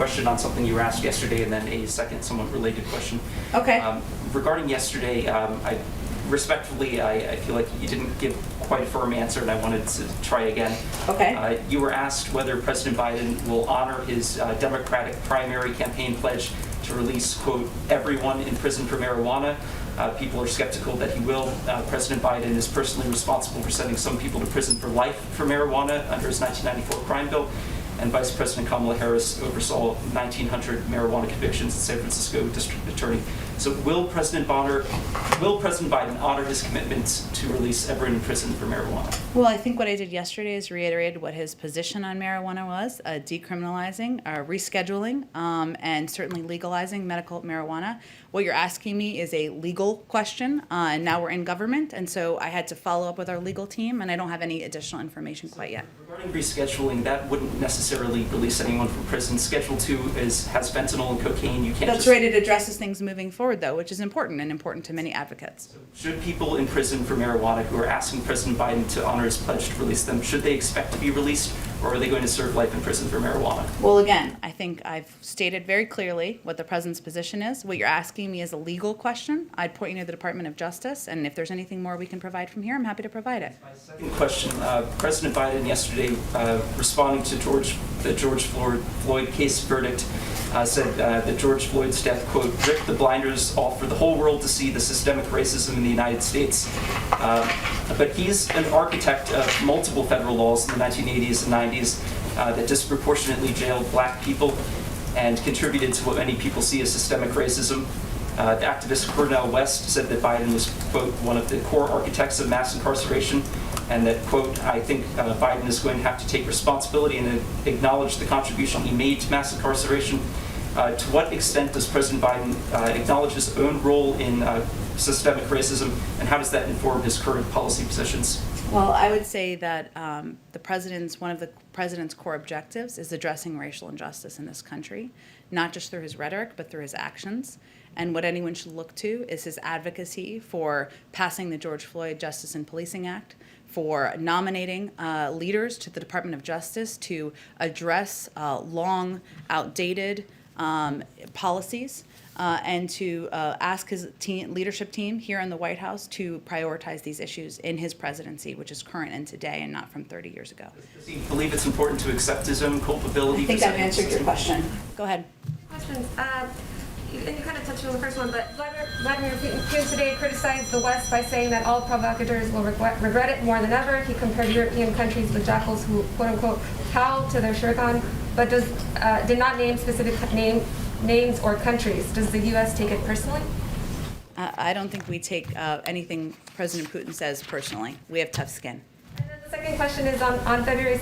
Question on something you were asked yesterday, and then a second somewhat related question. Okay. Regarding yesterday, I feel like you didn't give quite a firm answer, and I wanted to try again. Okay. You were asked whether President Biden will honor his Democratic primary campaign pledge to release, quote, everyone in prison for marijuana. People are skeptical that he will. President Biden is personally responsible for sending some people to prison for life for marijuana under his 1994 crime bill. And Vice President Kamala Harris oversaw 1,900 marijuana convictions in San Francisco District Attorney. So will President Biden honor his commitment to release everyone in prison for marijuana? Well, I think what I did yesterday is reiterated what his position on marijuana was, decriminalizing, rescheduling, and certainly legalizing medical marijuana. What you're asking me is a legal question, and now we're in government, and so I had to follow up with our legal team, and I don't have any additional information quite yet. Regarding rescheduling, that wouldn't necessarily release anyone from prison. Schedule 2 has fentanyl and cocaine. You can't That's right. It addresses things moving forward, though, which is important and important to many advocates. Should people in prison for marijuana who are asking President Biden to honor his pledge to release them, should they expect to be released, or are they going to serve life in prison for marijuana? Well, again, I think I've stated very clearly what the president's position is. What you're asking me is a legal question. I'd point you to the Department of Justice, and if there's anything more we can provide from here, I'm happy to provide it. My second question, President Biden yesterday, responding to the George Floyd case verdict, said that George Floyd's death, quote, ripped the blinders off for the whole world to see the systemic racism in the United States. But he's an architect of multiple federal laws in the 1980s and 90s that disproportionately jailed black people and contributed to what many people see as systemic racism. The activist Cornel West said that Biden was, quote, one of the core architects of mass incarceration, and that, quote, I think Biden is going to have to take responsibility and acknowledge the contribution he made to mass incarceration. To what extent does President Biden acknowledge his own role in systemic racism, and how does that inform his current policy positions? Well, I would say that one of the president's core objectives is addressing racial injustice in this country, not just through his rhetoric, but through his actions. And what anyone should look to is his advocacy for passing the George Floyd Justice and Policing Act, for nominating leaders to the Department of Justice to address long outdated policies, and to ask his leadership team here in the White House to prioritize these issues in his presidency, which is current and today and not from 30 years ago. Does he believe it's important to accept his own culpability? I think I've answered your question. Go ahead. Questions. And you kind of touched on the first one, but Vladimir Putin today criticized the West by saying that all provocateurs will regret it more than ever. He compared European countries with jackals who, quote unquote, howl to their shirkan, but did not name specific names or countries. Does the U.S. take it personally? I don't think we take anything President Putin says personally. We have tough skin. And then the second question is on February